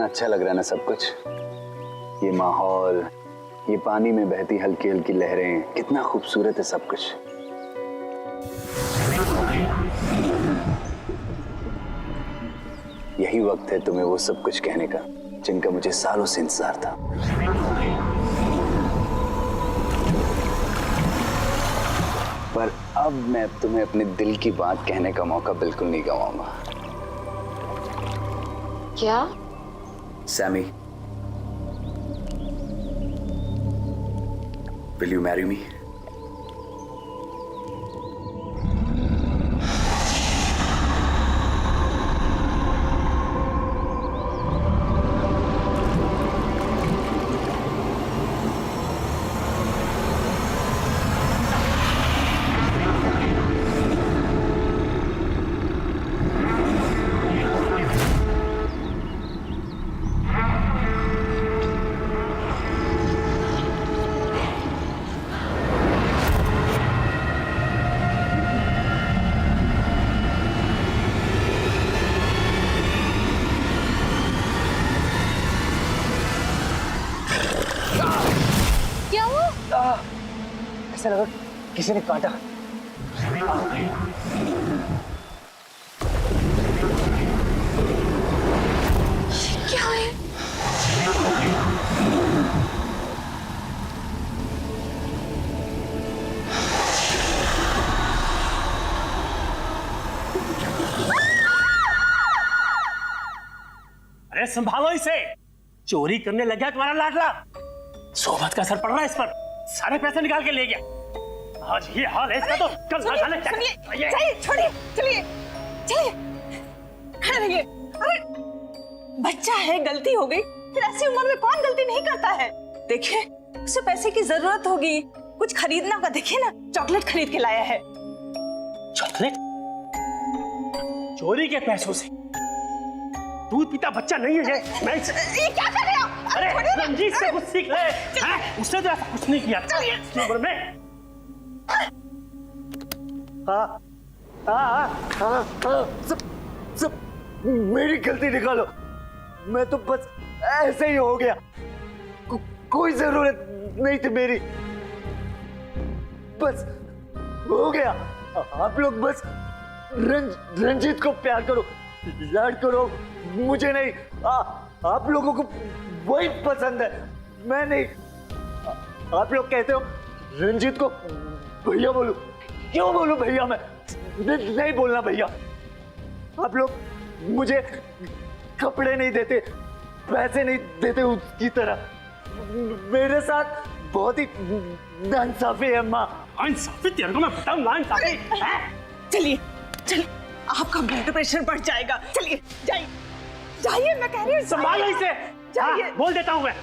कितना अच्छा लग रहा है ना सब कुछ। ये माहौल, ये पानी में बहती हल्की हल्की लहरें, कितना खूबसूरत है सब कुछ। यही वक्त है तुम्हें वो सब कुछ कहने का जिनका मुझे सालों से इंतजार था। पर अब मैं तुम्हें अपने दिल की बात कहने का मौका बिल्कुल नहीं गंवाऊंगा। क्या? Sammy, will you marry me? ऐसा लगा किसी ने काटा। क्या है? अरे संभालो इसे, चोरी करने लग गया तुम्हारा लाडला। सोबत का असर पड़ रहा है इस पर, सारे पैसे निकाल के ले गया। आज ये हाल है इसका तो कल ना जाने। छोड़िए, चलिए चलिए, खड़े रहिए। अरे बच्चा है, गलती हो गई, फिर ऐसी उम्र में कौन गलती नहीं करता है। देखिए उसे पैसे की जरूरत होगी, कुछ खरीदना होगा। देखिए ना, चॉकलेट खरीद के लाया है। चॉकलेट? चोरी के पैसों से? दूध पीता बच्चा नहीं है मैं। ये क्या कर रहे हो? अरे रंजीत से कुछ सीख ले, उसने तो ऐसा कुछ नहीं किया इस उम्र में। सब मेरी गलती निकालो, मैं तो बस ऐसे ही हो गया, कोई जरूरत नहीं थी मेरी, बस हो गया। आप लोग बस रंजीत को प्यार करो, लाड करो, मुझे नहीं। आप लोगों को वही पसंद है, मैं नहीं। आप लोग कहते हो रंजीत को भैया बोलूं, क्यों बोलूं भैया? मैं नहीं बोलना भैया। आप लोग मुझे कपड़े नहीं देते, पैसे नहीं देते उसकी तरह। मेरे साथ बहुत ही नाइंसाफी है माँ। नाइंसाफी? तेरे को मैं बताऊं नाइंसाफी? चलिए चलिए, आपका ब्लड प्रेशर बढ़ जाएगा। चलिए जाइए जाइए, मैं कह रही हूँ संभालो इसे। जाइए। बोल देता हूँ मैं।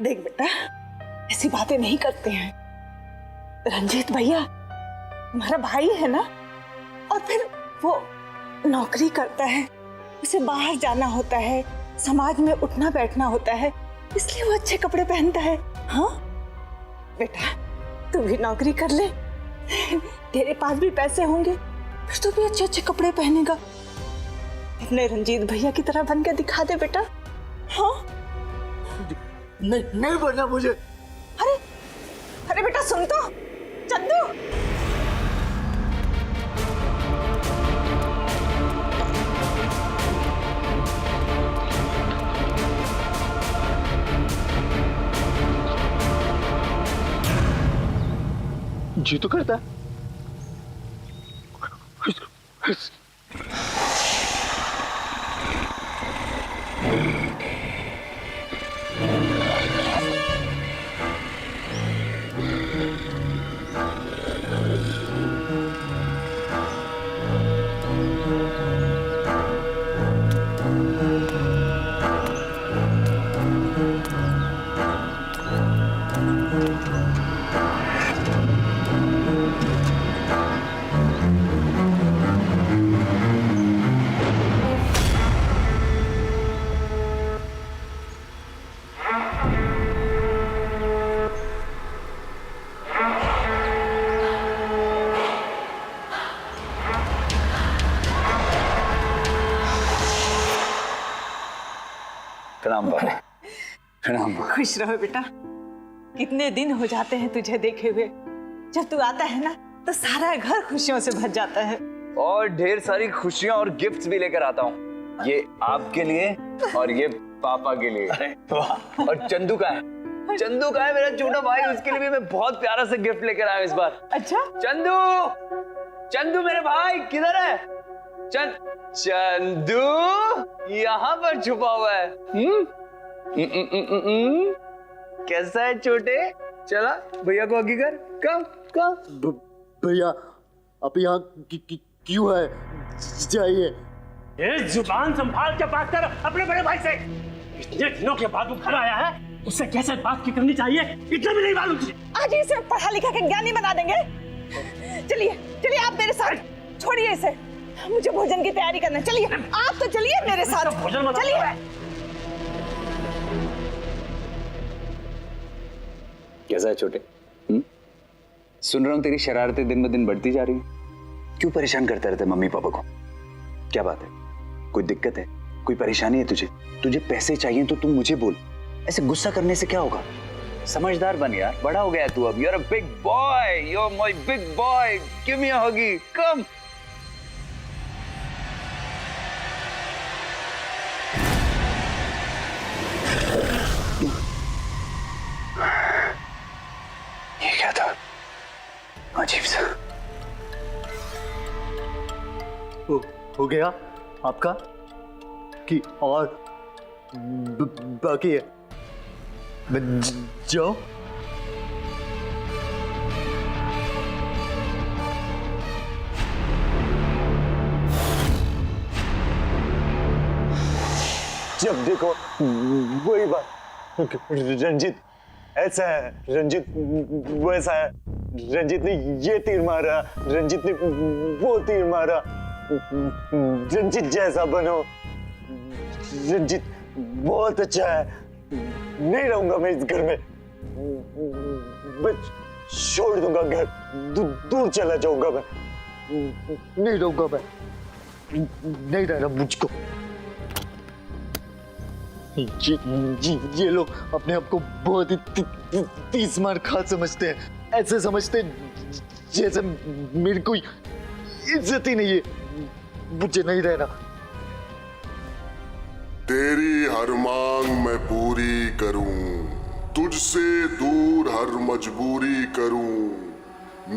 देख बेटा, ऐसी बातें नहीं करते हैं। रंजीत भैया हमारा भाई है ना, और फिर वो नौकरी करता है, उसे बाहर जाना होता है, समाज में उठना बैठना होता है, इसलिए वो अच्छे कपड़े पहनता है। हाँ बेटा, तू भी नौकरी कर ले, तेरे पास भी पैसे होंगे, फिर तू भी अच्छे अच्छे कपड़े पहनेगा। अपने रंजीत भैया की तरह बन के दिखा दे बेटा। हाँ नहीं बनना मुझे। अरे अरे बेटा सुन तो, चंदू। जी तो करता। खुश रहो बेटा। कितने दिन हो जाते हैं तुझे देखे हुए। जब तू आता है ना तो सारा घर खुशियों से भर जाता है। और ढेर सारी खुशियां और गिफ्ट्स भी लेकर आता हूँ। ये आपके लिए और ये पापा के लिए। और चंदू का है, चंदू का है मेरा छोटा भाई, उसके लिए भी मैं बहुत प्यारा सा गिफ्ट लेकर आया इस बार। अच्छा चंदू, चंदू मेरे भाई किधर है? चंदू यहाँ पर छुपा हुआ है। कैसा है छोटे? चला भैया को आगे कर। कम कम। भैया आप यहाँ क्यों है? जाइए। ये जुबान संभाल के बात कर अपने बड़े भाई से। इतने दिनों के बाद वो घर आया है, उससे कैसे बात की करनी चाहिए इतना भी नहीं मालूम तुझे। आज ही इसे पढ़ा लिखा के ज्ञानी बना देंगे। चलिए चलिए आप मेरे साथ, छोड़िए इसे, मुझे भोजन की तैयारी करना। चलिए आप तो चलिए मेरे साथ, चलिए। कैसा है छोटे? सुन रहा हूँ तेरी शरारतें दिन ब दिन बढ़ती जा रही हैं। क्यों परेशान करते रहते मम्मी पापा को? क्या बात है? कोई दिक्कत है? कोई परेशानी है तुझे? तुझे पैसे चाहिए तो तुम मुझे बोल। ऐसे गुस्सा करने से क्या होगा? समझदार बन यार, बड़ा हो गया तू अब। You are a big boy, you are my big boy. Give me a huggy, come. ये क्या था? अजीब सा। हो गया आपका कि और बाकी है? जाओ। जब देखो वही बात। रंजीत ऐसा है, रंजीत वैसा है, रंजीत ने ये तीर मारा, रंजीत ने वो तीर मारा। रंजीत जैसा बनो, रंजीत बहुत अच्छा है। नहीं रहूंगा मैं इस घर में, मैं छोड़ दूंगा घर, दूर चला जाऊंगा मैं। नहीं रहूंगा मैं, नहीं रहना मुझको। ये लोग अपने आप को बहुत ही तीस मार खा समझते हैं। ऐसे समझते हैं जैसे मेरी कोई इज्जत ही नहीं है। मुझे नहीं रहना। तेरी हर मांग मैं पूरी करूं, तुझसे दूर हर मजबूरी करूं।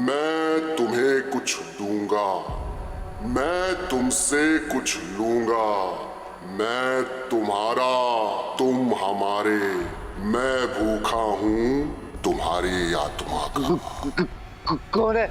मैं तुम्हें कुछ दूंगा, मैं तुमसे कुछ लूंगा। मैं तुम्हारा, तुम हमारे। मैं भूखा हूं तुम्हारी आत्मा का। कौन है?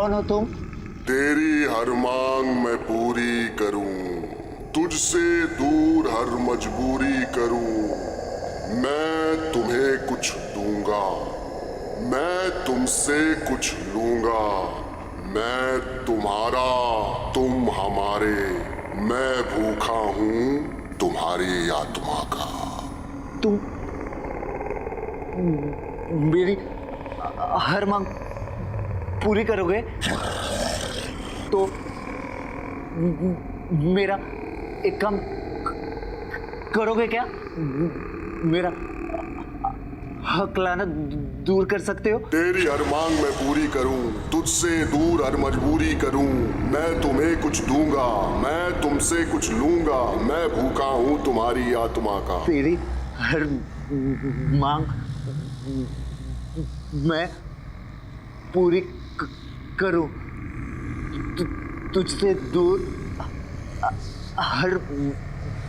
कौन हो तुम? तेरी हर मांग मैं पूरी करूं, तुझसे दूर हर मजबूरी करूं। मैं तुम्हें कुछ दूंगा, मैं तुमसे कुछ लूंगा। मैं तुम्हारा, तुम हमारे। मैं भूखा हूं तुम्हारी आत्मा का। तुम मेरी हर मांग पूरी करोगे तो मेरा एक काम करोगे क्या? मेरा हक लाना दूर कर सकते हो? तेरी हर मांग मैं पूरी करूं, तुझसे दूर हर मजबूरी करूं। मैं तुम्हें कुछ दूंगा, मैं तुमसे कुछ लूंगा। मैं भूखा हूं तुम्हारी आत्मा का। तेरी हर मांग मैं पूरी करूं, तुझसे दूर हर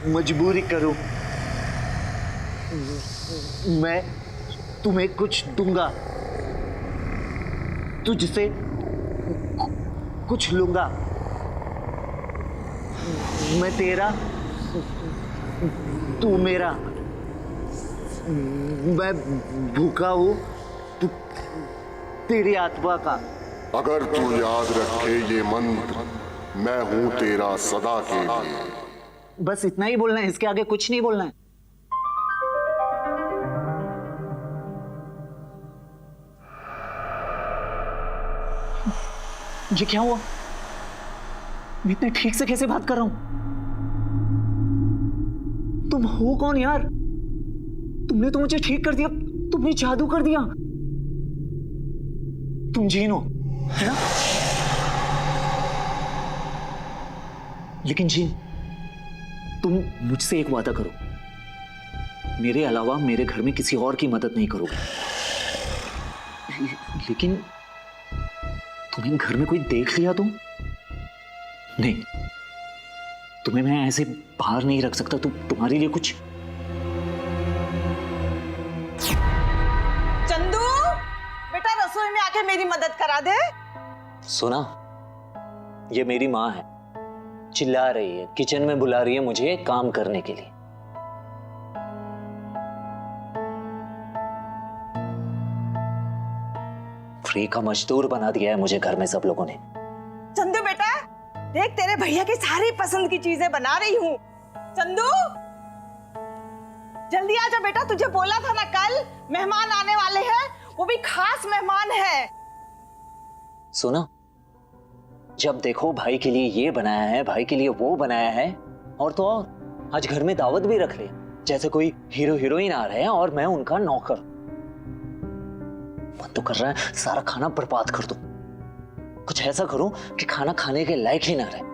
मजबूरी करूं। मैं तुम्हें कुछ दूंगा, तुझसे कुछ लूंगा। मैं तेरा, तू मेरा। मैं भूखा हूं तेरी आत्मा का। अगर तू याद रखे ये मंत्र, मैं हूं तेरा सदा के लिए। बस इतना ही बोलना है, इसके आगे कुछ नहीं बोलना है। ये क्या हुआ? मैं इतने ठीक से कैसे बात कर रहा हूं? तुम हो कौन यार? तुमने तो मुझे ठीक कर दिया, तुमने जादू कर दिया। तुम जीन हो, है ना? लेकिन जीन, तुम मुझसे एक वादा करो, मेरे अलावा मेरे घर में किसी और की मदद नहीं करोगे। लेकिन तुम्हें घर में कोई देख लिया तो? नहीं, तुम्हें मैं ऐसे बाहर नहीं रख सकता। तुम्हारे लिए कुछ। चंदू, बेटा रसोई में आके मेरी मदद करा दे। सुना, ये मेरी माँ है, चिल्ला रही है, किचन में बुला रही है मुझे काम करने के लिए। फ्री का मजदूर बना दिया है मुझे घर में सब लोगों ने। चंदू बेटा, देख तेरे भैया की सारी पसंद की चीजें बना रही हूँ। चंदू, जल्दी आ जा बेटा, तुझे बोला था ना कल मेहमान आने वाले हैं, वो भी खास मेहमान है। सुना, जब देखो भाई के लिए ये बनाया है, भाई के लिए वो बनाया है, और तो और आज घर में दावत भी रख ले, जैसे कोई हीरो हीरोइन आ रहे हैं और मैं उनका नौकर। मन तो कर रहा है सारा खाना बर्बाद कर दूं, कुछ ऐसा करूं कि खाना खाने के लायक ही ना रहे।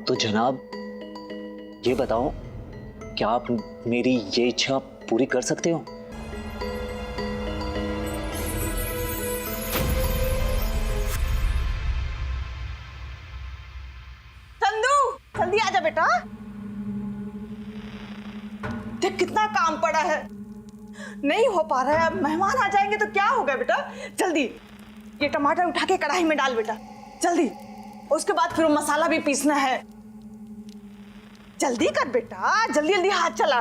तो जनाब, ये बताओ, क्या आप मेरी ये इच्छा पूरी कर सकते हो? चंदू, जल्दी आ जा बेटा, देख कितना काम पड़ा है, नहीं हो पा रहा है। अब मेहमान आ जाएंगे तो क्या होगा बेटा? जल्दी ये टमाटर उठा के कढ़ाई में डाल बेटा, जल्दी। उसके बाद फिर वो मसाला भी पीसना है। जल्दी कर बेटा, जल्दी जल्दी हाथ चला।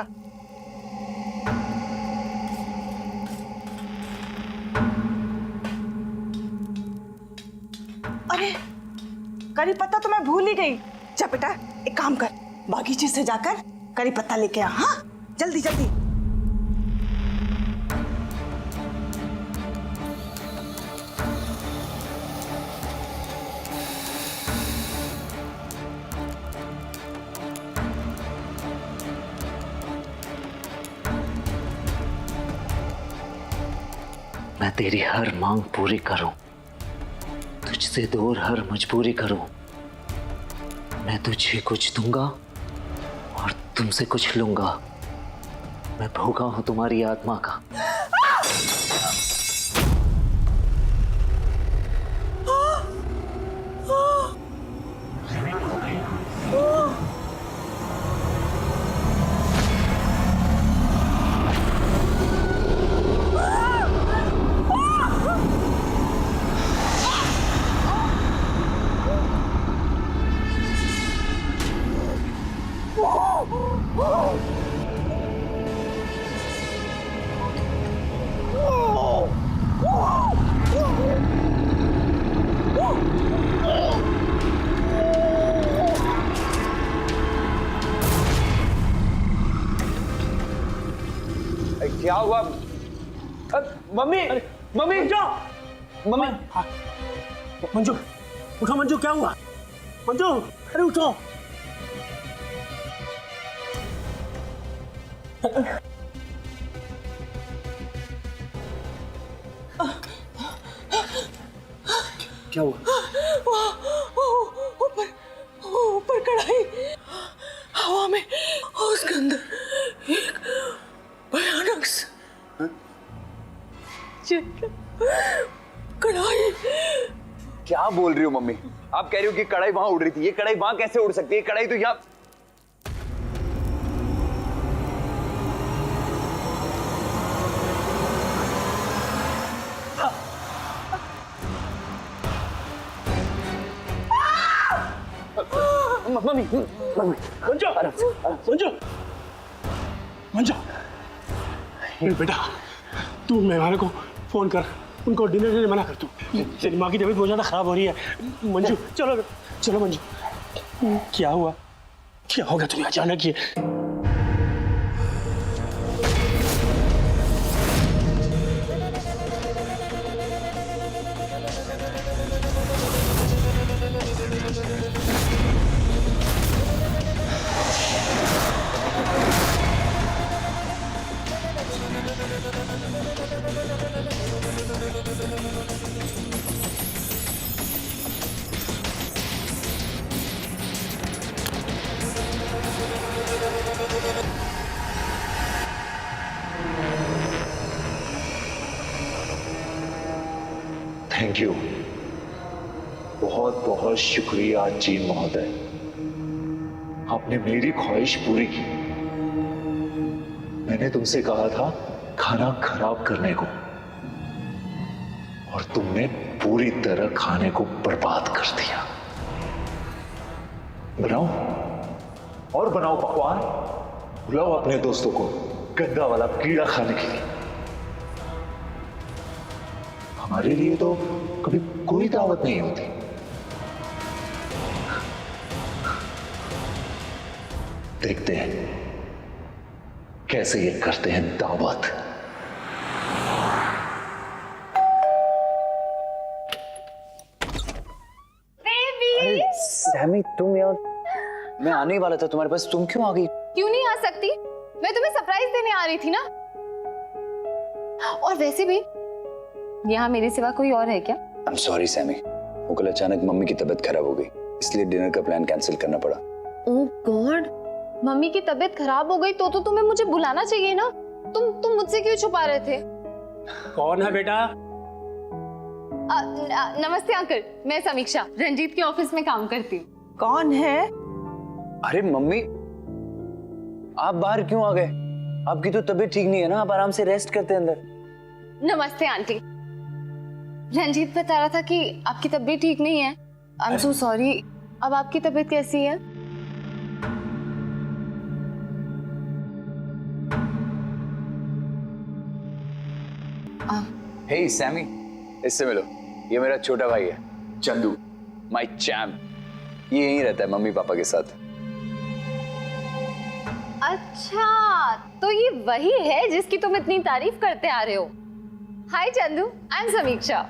अरे करी पत्ता तो मैं भूल ही गई। जा बेटा, एक काम कर, बागीचे से जाकर करी पत्ता लेके आ। हाँ, जल्दी जल्दी। मैं तेरी हर मांग पूरी करूं, तुझसे दूर हर मजबूरी करूं। मैं तुझे कुछ दूंगा और तुमसे कुछ लूंगा। मैं भूखा हूं तुम्हारी आत्मा का। हुआ? मम्मी मम्मी मम्मी मंजू उठो, मंजू क्या हुआ? मंजू अरे उठो। क्या हुआ? ऊपर कढ़ाई हवा में, उसके अंदर एक भयानक कढ़ाई। क्या बोल रही हो मम्मी? आप कह रही हो कि कढ़ाई वहां उड़ रही थी? ये कढ़ाई वहां कैसे उड़ सकती है? कढ़ाई तो यहाँ। मम्मी मंजू मंजू मंजू बेटा, तू मेहमानों को फोन कर, उनको डिनर के लिए मना कर। तू तेरी माँ की तबीयत बहुत ज्यादा खराब हो रही है। मंजू चलो चलो मंजू। क्या हुआ? क्या होगा तुम्हें अचानक ये? थैंक यू, बहुत बहुत शुक्रिया जी महोदय, आपने मेरी ख्वाहिश पूरी की। मैंने तुमसे कहा था खाना खराब करने को, और तुमने पूरी तरह खाने को बर्बाद कर दिया। बनाओ और बनाओ पकवान, बुलाओ अपने दोस्तों को गंदा वाला कीड़ा खाने के लिए। हमारे लिए तो कभी कोई दावत नहीं होती। देखते हैं कैसे ये करते हैं दावत। सैमी तुम यार, मैं आने ही वाला था तुम्हारे पास, तुम क्यों आ गई? क्यों नहीं आ सकती? मैं तुम्हें सरप्राइज देने आ रही थी ना। और वैसे भी यहाँ मेरे सिवा कोई और है क्या? I'm sorry सैमी, वो कल अचानक मम्मी की तबीयत खराब हो गई, इसलिए डिनर का प्लान कैंसिल करना पड़ा। ओह गॉड, मम्मी की तबीयत खराब हो गई तो तुम्हें मुझे बुलाना चाहिए ना। तुम मुझसे क्यों छुपा रहे थे? कौन है बेटा? नमस्ते अंकल, मैं समीक्षा रंजीत के ऑफिस में काम करती हूँ। कौन है? अरे मम्मी, आप बाहर क्यों आ गए? आपकी तो तबीयत ठीक नहीं है ना, आप आराम से रेस्ट करते हैं अंदर। नमस्ते आंटी, रंजीत बता रहा था कि आपकी तबीयत ठीक नहीं है। I am so sorry. अब आपकी तबीयत कैसी है? हे सैमी, इससे मिलो, ये मेरा छोटा भाई है चंदू, माय चैम्प। ये यहीं रहता है मम्मी पापा के साथ। अच्छा, तो ये वही है जिसकी तुम इतनी तारीफ करते आ रहे हो। हाय चंदू, आई एम समीक्षा।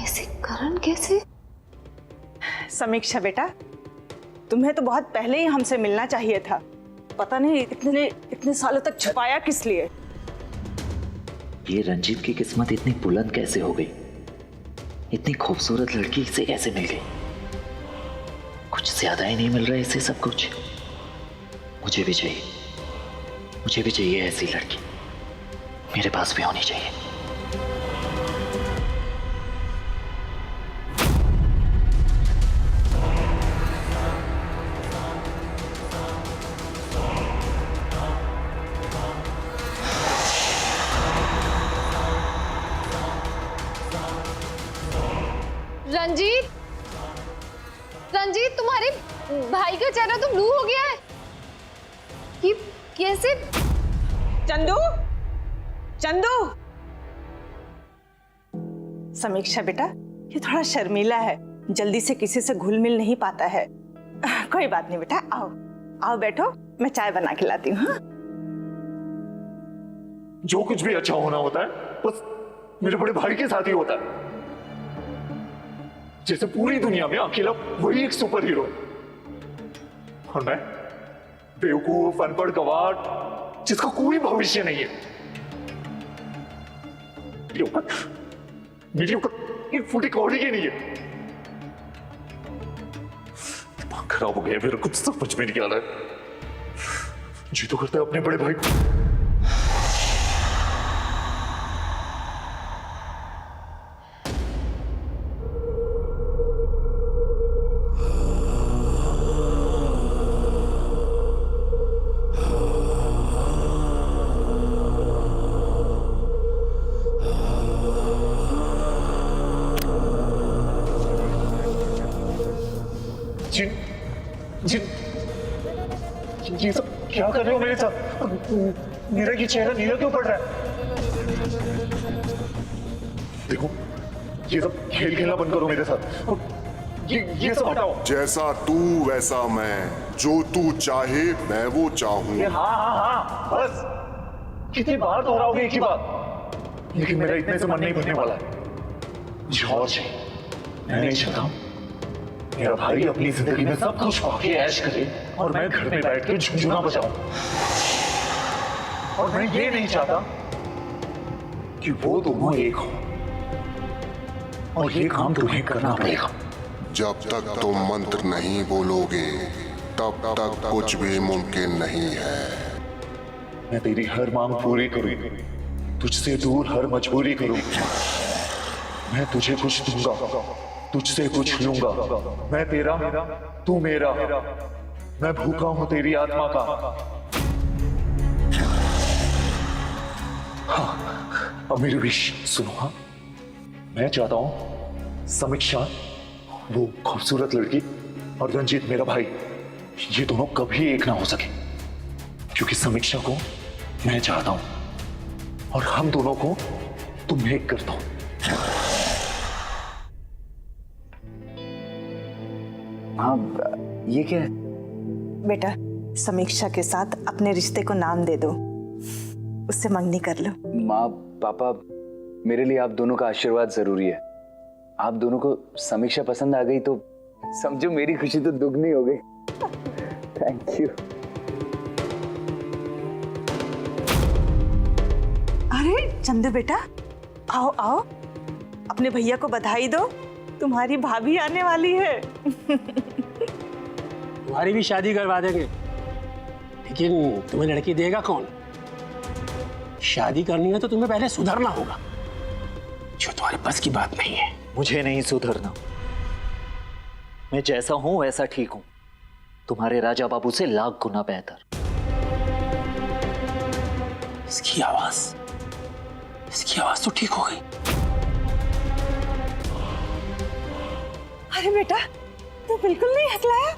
ऐसे करण कैसे? समीक्षा बेटा, तुम्हें तो बहुत पहले ही हमसे मिलना चाहिए था। पता नहीं इतने सालों तक छुपाया किस लिए? ये रंजीत की किस्मत इतनी बुलंद कैसे हो गई? इतनी खूबसूरत लड़की से कैसे मिल गई? कुछ ज्यादा ही नहीं मिल रहा है इसे सब कुछ। मुझे भी चाहिए ऐसी लड़की, मेरे पास भी होनी चाहिए। रंजीत, तुम्हारे भाई का चेहरा तो ब्लू हो गया है। ये कैसे? चंदू, चंदू। समीक्षा बेटा, ये थोड़ा शर्मीला है, जल्दी से किसी से घुल मिल नहीं पाता है। कोई बात नहीं बेटा, आओ आओ बैठो, मैं चाय बना के लाती हूँ। हाँ? जो कुछ भी अच्छा होना होता है बस मेरे बड़े भाई के साथ ही होता है। जैसे पूरी दुनिया में अकेला वही एक सुपर हीरो है और मैं बेवकूफ, अनपढ़, गवार, जिसका कोई भविष्य नहीं है। मेरी औकात एक फुटी कौड़ी की नहीं है। दिमाग खराब हो गया मेरा, कुछ समझ में नहीं आ रहा है। जी तो करता है अपने बड़े भाई को। जिन जिन ये सब क्या कर रहे हो मेरे साथ? मेरा ये चेहरा नीला क्यों पड़ रहा है? देखो, ये सब खेल खेलना बंद करो मेरे साथ और ये सब हटाओ। जैसा तू वैसा मैं, जो तू चाहे मैं वो चाहूं। हाँ, बस कितनी बार दोहराओगे एक ही बात? लेकिन मेरा इतने से मन नहीं भरने वाला है। जॉर्ज, मैं नहीं चाहता मेरा भाई अपनी जिंदगी में सब कुछ पाके ऐश करे और मैं घर में बैठ के झुंझुना बजाऊं। और मैं ये नहीं चाहता कि वो दोनों एक हो, और ये काम तुम्हें करना पड़ेगा। जब तक तुम मंत्र नहीं बोलोगे तब तक कुछ भी मुमकिन नहीं है। मैं तेरी हर मांग पूरी करूं, तुझसे दूर हर मजबूरी करूं। मैं तुझे कुछ दूंगा, तुझसे कुछ लूंगा। मैं तेरा, तू मेरा। मैं भूखा हूं तेरी आत्मा का। हाँ, अब मेरी विश सुनो। हाँ, मैं चाहता हूं समीक्षा, वो खूबसूरत लड़की, और रंजीत मेरा भाई, ये दोनों कभी एक ना हो सके, क्योंकि समीक्षा को मैं चाहता हूं और हम दोनों को तुम एक करता हूं। हाँ, ये क्या है? बेटा, समीक्षा के साथ अपने रिश्ते को नाम दे दो, उससे मंगनी कर लो। माँ, पापा, मेरे लिए आप दोनों का आशीर्वाद जरूरी है। आप दोनों को समीक्षा पसंद आ गई तो समझो मेरी खुशी तो दुगनी हो गई। Thank you. अरे चंदू बेटा, आओ आओ, अपने भैया को बधाई दो, तुम्हारी भाभी आने वाली है। तुम्हारी भी शादी करवा देंगे, लेकिन तुम्हें लड़की देगा कौन? शादी करनी है तो तुम्हें पहले सुधरना होगा, जो तुम्हारे बस की बात नहीं है। मुझे नहीं सुधरना। मैं जैसा हूं वैसा ठीक हूं, तुम्हारे राजा बाबू से लाख गुना बेहतर। इसकी आवाज तो ठीक हो गई। अरे बेटा, तू बिल्कुल नहीं हकलाया,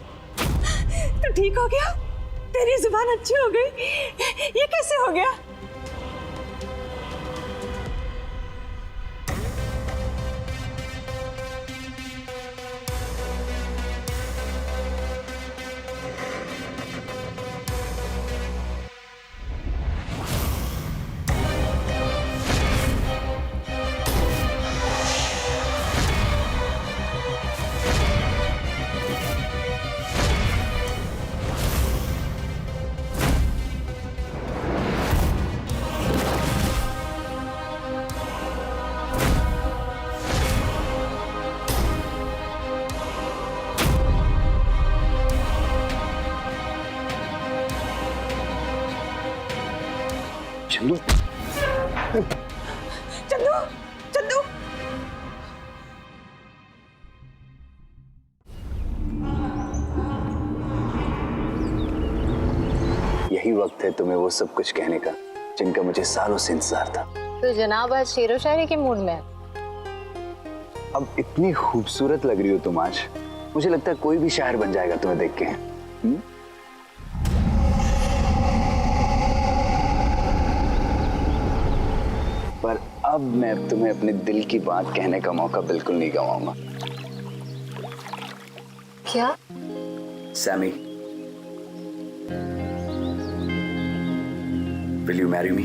तो ठीक हो गया, तेरी जुबान अच्छी हो गई। ये कैसे हो गया? चंदू, चंदू, चंदू, यही वक्त है तुम्हें वो सब कुछ कहने का जिनका मुझे सालों से इंतजार था। तो जनाब आज शेरो शायरी के मूड में है। अब इतनी खूबसूरत लग रही हो तुम आज, मुझे लगता है कोई भी शायर बन जाएगा तुम्हें देख के। पर अब मैं तुम्हें अपने दिल की बात कहने का मौका बिल्कुल नहीं गंवाऊंगा। क्या? Sammy, will you marry me?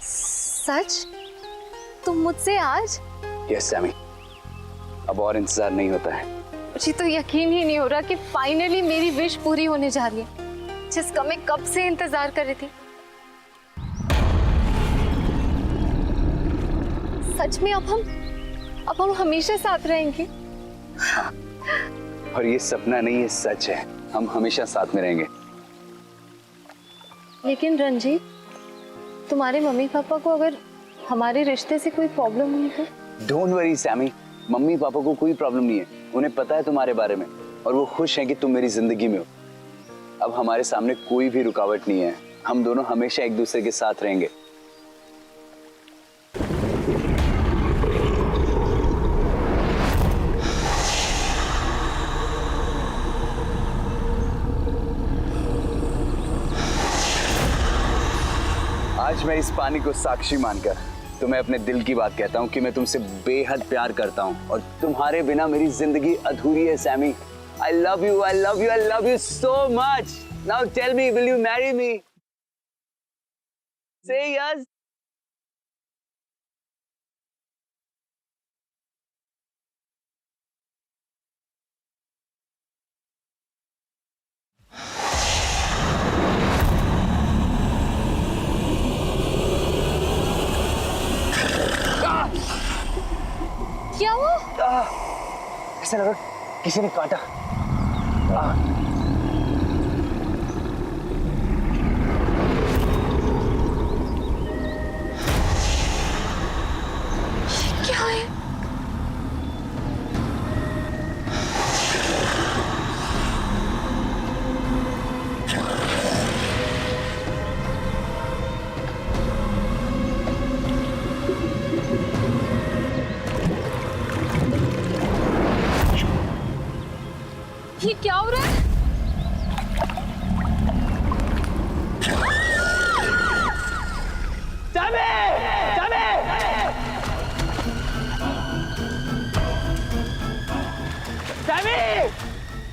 सच? तुम मुझसे आज? यस सैमी, अब और इंतजार नहीं होता है। मुझे तो यकीन ही नहीं हो रहा कि फाइनली मेरी विश पूरी होने जा रही है, जिसका मैं कब से इंतजार कर रही थी। सच में अब हम हमेशा साथ रहेंगे? हाँ। और ये सपना नहीं, ये सच है। हम हमेशा साथ में रहेंगे। लेकिन रंजीत, तुम्हारे मम्मी पापा को अगर हमारे रिश्ते से कोई प्रॉब्लम हुई तो? Don't worry Sami, mummy papa को कोई प्रॉब्लम नहीं है। उन्हें पता है तुम्हारे बारे में और वो खुश हैं कि तुम मेरी जिंदगी में हो। अब हमारे सामने कोई भी रुकावट नहीं है। हम दोनों हमेशा एक दूसरे के साथ रहेंगे। आज मैं इस पानी को साक्षी मानकर तुम्हें अपने दिल की बात कहता हूँ कि मैं तुमसे बेहद प्यार करता हूँ और तुम्हारे बिना मेरी जिंदगी अधूरी है Sami. I love you, I love you, I love you so much. Now tell me, will you marry me? Say yes. क्या हुआ? ऐसा लगा किसी ने काटा। क्या है? ये क्या हो रहा है?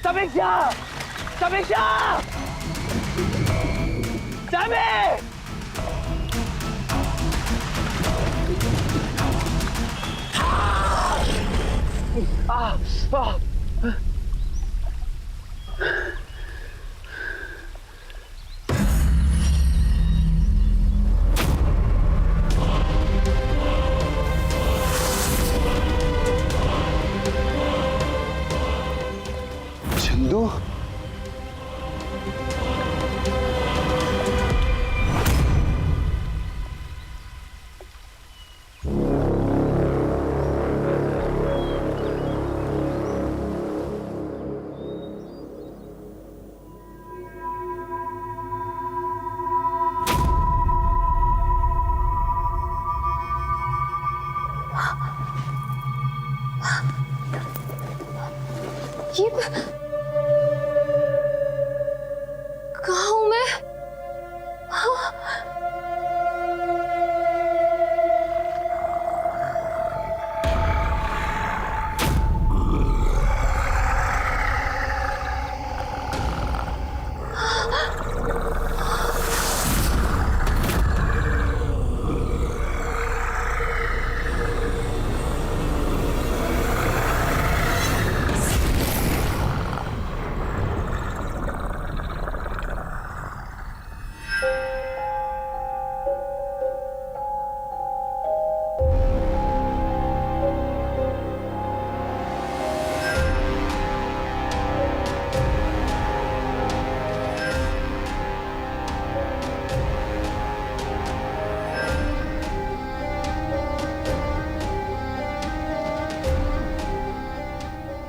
समीक्षा! समीक्षा! समी! चंदू, ये कहाँ हूँ मैं?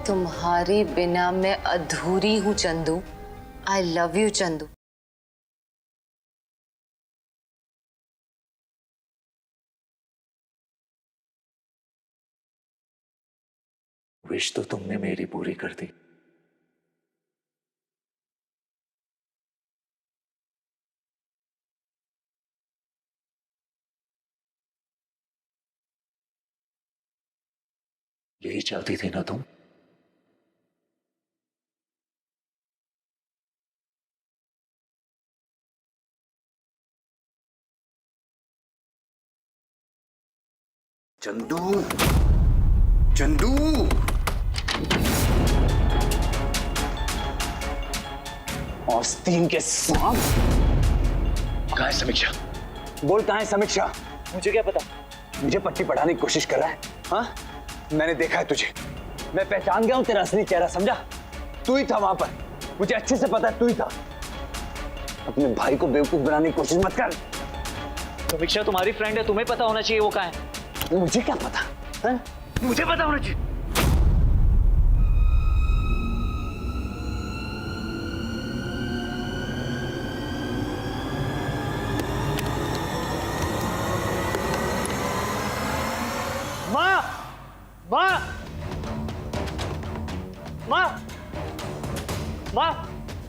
तुम्हारे बिना मैं अधूरी हूँ Chandu. I love you Chandu. Wish तो तुमने मेरी पूरी कर दी। यही चाहती थी ना तुम? चंदू, चंदू, आस्तीन के सांप। कहाँ है समीक्षा? बोल कहाँ है समीक्षा? मुझे क्या पता? मुझे पट्टी पढ़ाने की कोशिश कर रहा है? हाँ, मैंने देखा है तुझे, मैं पहचान गया हूं तेरा असली चेहरा, समझा? तू ही था वहां पर, मुझे अच्छे से पता है तू ही था। अपने भाई को बेवकूफ बनाने की कोशिश मत कर। समीक्षा तुम्हारी फ्रेंड है, तुम्हें पता होना चाहिए वो कहाँ है। मुझे क्या पता है? मुझे पता होना चाहिए। माँ, माँ, माँ, माँ,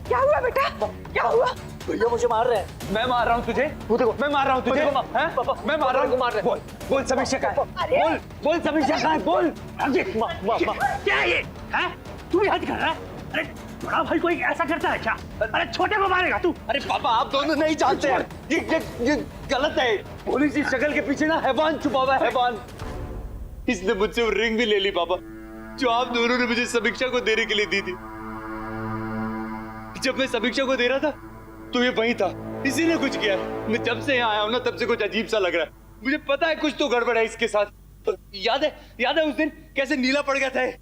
क्या हुआ बेटा? क्या हुआ? भैया मुझे मार रहे हैं। मैं मार रहा हूँ तुझे? वो देखो, मैं मार रहा हूँ तुझे? देखो, हैं? पापा, मैं मार रहा हूँ, मार रहे हैं। बोल, बोल समीक्षा कहाँ है? अरे! बोल, बोल समीक्षा कहाँ है? बोल। माँ, क्या है ये? हैं? तू भी हद कर रहा है? अरे बड़ा भाई कोई ऐसा करता है क्या? अरे छोटे को मारेगा तू? अरे पापा, आप दोनों नहीं जानते हैं, ये गलत है। भोली सी शक्ल के पीछे ना हैवान छुपा हुआ है, हैवान। इसने मुझसे वो रिंग भी ले ली पापा, जो आप दोनों ने मुझे समीक्षा को देने के लिए दी थी। जब मैं समीक्षा को दे रहा था तो ये वही था, इसी ने कुछ किया। मैं जब से यहाँ आया हूँ ना, तब से कुछ अजीब सा लग रहा है। मुझे पता है कुछ तो गड़बड़ है इसके साथ। तो याद है उस दिन कैसे नीला पड़ गया था ये?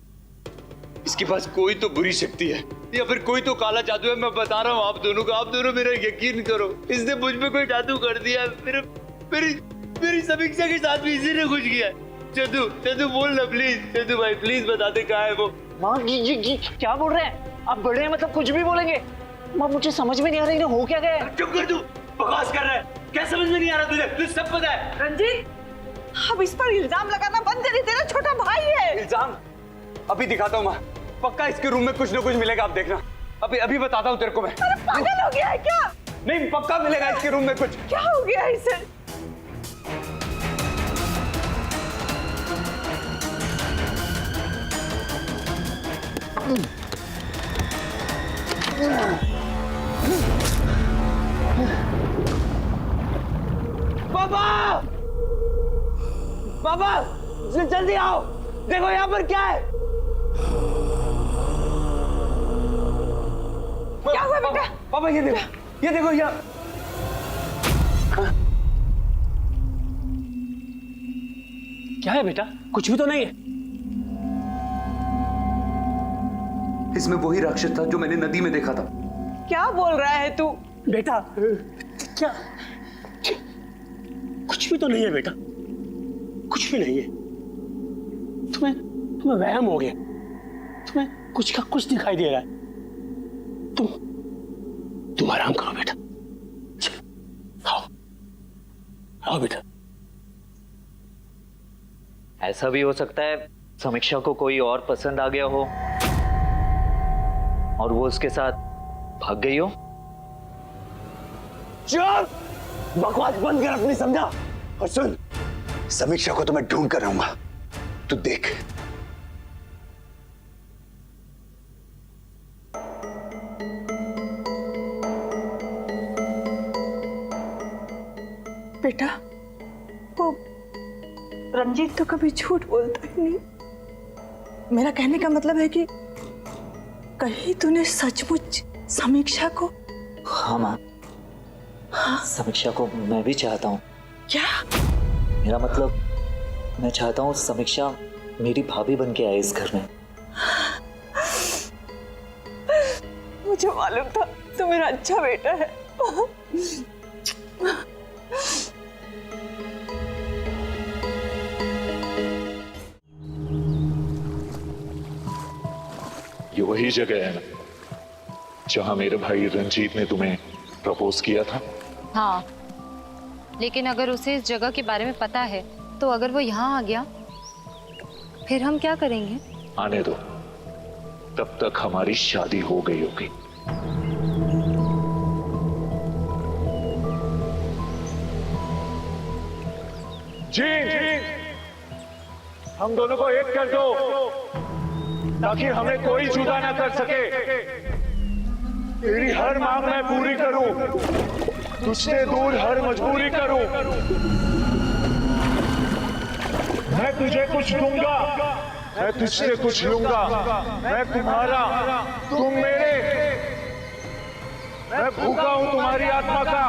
इसके पास कोई तो बुरी शक्ति है या फिर कोई तो काला जादू है। मैं बता रहा हूँ आप दोनों को, आप दोनों मेरा यकीन करो। इसने मुझ पे कोई जादू कर दिया। मेरी समीक्षा के साथ भी इसी ने कुछ किया। चंदू बोल ना प्लीज, चंदू भाई प्लीज बता दे कहाँ है वो। माँ ये क्या बोल रहे हैं आप? बड़े हैं मतलब कुछ भी बोलेंगे। माँ मुझे समझ में नहीं आ रहा है हो क्या गया है। चुप कर तू, बकवास कर रहा है। क्या समझ में नहीं आ रहा तुझे? तुझे सब पता है। रंजीत, अब इस पर इल्जाम लगाना बंद करिए, तेरा छोटा भाई है। इल्जाम अभी दिखाता हूँ माँ, पक्का इसके रूम में कुछ ना कुछ मिलेगा, आप देखना। अभी बताता हूँ तेरे को मैं। अरे पागल हो गया है क्या? नहीं, पक्का मिलेगा इसके रूम में कुछ। क्या हो गया इसे? पापा, पापा, जल्दी आओ, देखो यहाँ पर क्या है। क्या हुआ बेटा? पापा ये देखो यहाँ। क्या है बेटा? कुछ भी तो नहीं है। इसमें वही राक्षस था जो मैंने नदी में देखा था। क्या बोल रहा है तू? बेटा क्या? कुछ भी तो नहीं है बेटा, कुछ भी नहीं है। तुम्हें वहम हो गया, तुम्हें कुछ का कुछ दिखाई दे रहा है। तुम आराम करो बेटा, चलो आओ बेटा। ऐसा भी हो सकता है समीक्षा को कोई और पसंद आ गया हो और वो उसके साथ भाग गई हो। चुप, बकवास बंद कर अपनी, समझा? और सुन, समीक्षा को तो मैं ढूंढ कर रहूंगा, तू देख। बेटा, वो रंजीत तो कभी झूठ बोलता ही नहीं। मेरा कहने का मतलब है कि कहीं तूने सचमुच समीक्षा को? हाँ माँ, समीक्षा को मैं भी चाहता हूँ। क्या? मेरा मतलब मैं चाहता हूँ समीक्षा मेरी भाभी बन के आए इस घर में। मुझे मालूम था तू मेरा अच्छा बेटा है। ये वही जगह है ना जहां मेरे भाई रंजीत ने तुम्हें प्रपोज किया था? हाँ, लेकिन अगर उसे इस जगह के बारे में पता है तो अगर वो यहाँ आ गया फिर हम क्या करेंगे? आने दो, तब तक हमारी शादी हो गई होगी। जी, हम दोनों को एक कर दो ताकि हमें कोई जुदा ना कर सके। तेरी हर मांग मैं पूरी करूं, तुझसे दूर हर मजबूरी करूं। मैं तुझे कुछ दूंगा, मैं तुझसे कुछ लूंगा। मैं तुम्हारा, तुम मेरे। मैं भूखा हूं तुम्हारी आत्मा का।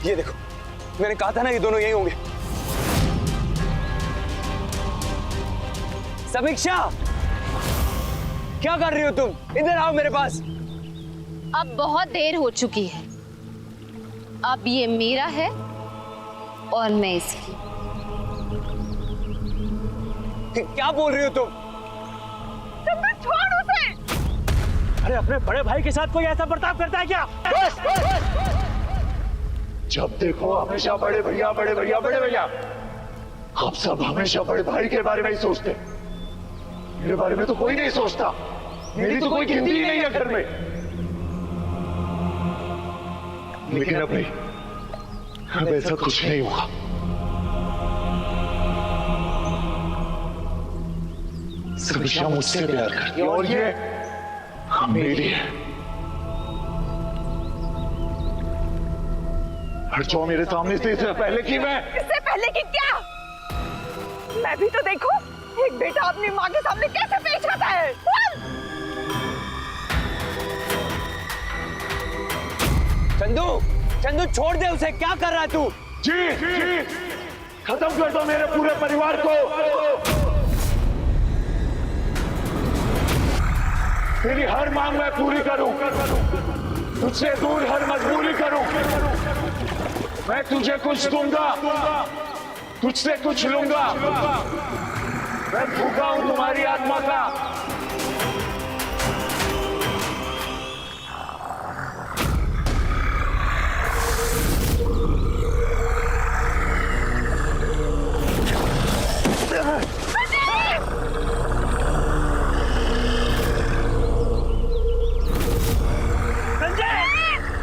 ये देखो, मैंने कहा था ना ये दोनों यही होंगे। समीक्षा, क्या कर रही हो तुम? इधर आओ मेरे पास। अब बहुत देर हो चुकी है। अब ये मेरा है और मैं इसकी। क्या बोल रही हो तुम? छोड़ उसे। अरे अपने बड़े भाई के साथ कोई ऐसा बर्ताव करता है क्या? जब देखो हमेशा बड़े भैया, बड़े भैया, बड़े भैया। आप सब हमेशा बड़े भाई के बारे में ही सोचते। मेरे बारे में तो कोई नहीं सोचता। मेरी तो कोई गिनती ही नहीं है घर में। लेकिन अब नहीं, अब ऐसा कुछ नहीं होगा। समीक्षा मुझसे प्यार करती है और ये मेरी है। हट जाओ मेरे सामने से, इससे पहले कि मैं। इससे पहले कि क्या? मैं भी तो देखो, एक बेटा अपनी माँ के सामने कैसे पेश आता है। चंदू, चंदू छोड़ दे उसे। क्या कर रहा है तू? जी, खत्म कर दो मेरे पूरे परिवार को। तेरी हर मांग मैं पूरी करूं, तुझसे दूर हर मजबूरी करूं। मैं तुझे कुछ दूंगा, तुझसे कुछ लूंगा। मैं भूखा हूं तुम्हारी आत्मा का।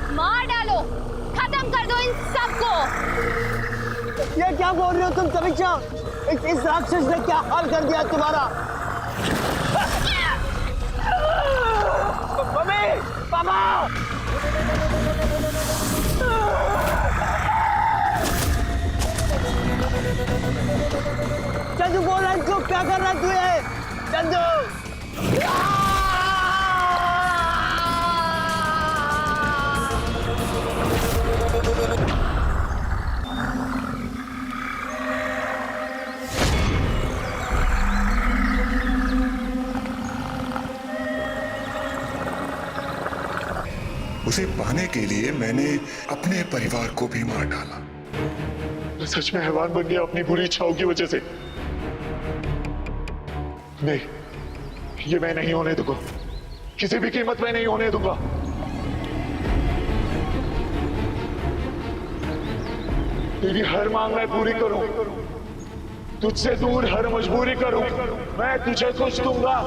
मार डालो, खत्म कर दो इन सबको। ये क्या बोल रहे हो तुम समीक्षा? इस राक्षस ने क्या हाल कर दिया तुम्हारा? मम्मी, पापा! चंदू बोल रहा है, इसको क्या कर रहा है तू ये? चंदू! उसे पाने के लिए मैंने अपने परिवार को भी मार डाला। मैं सच में हैवान बन गया अपनी बुरी इच्छाओं की वजह से। नहीं, ये मैं नहीं होने दूंगा। किसी भी कीमत में नहीं होने दूंगा। तेरी हर मांग मैं पूरी करूं, तुझसे दूर हर मजबूरी करूं। मैं तुझे कुछ दूंगा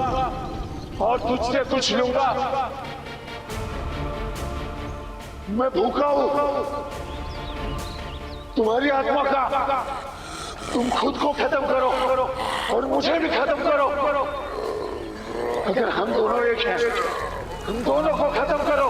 और तुझसे कुछ लूंगा। मैं भूखा हूं तुम्हारी आत्मा का। तुम खुद को खत्म करो और मुझे भी खत्म करो। अगर हम दोनों एक हैं, हम दोनों को खत्म करो।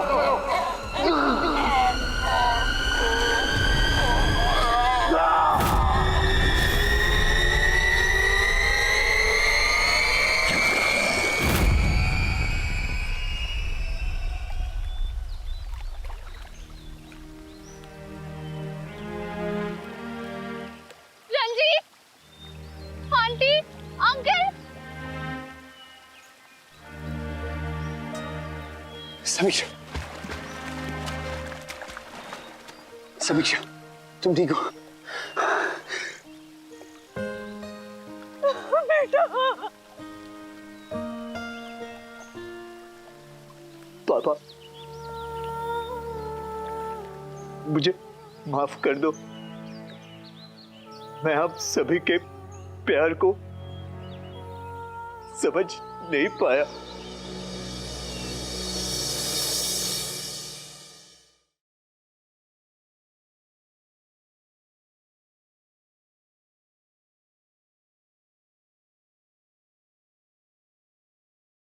समीक्षा, समीक्षा, तुम ठीक हो? पापा, मुझे माफ कर दो। मैं आप सभी के प्यार को समझ नहीं पाया।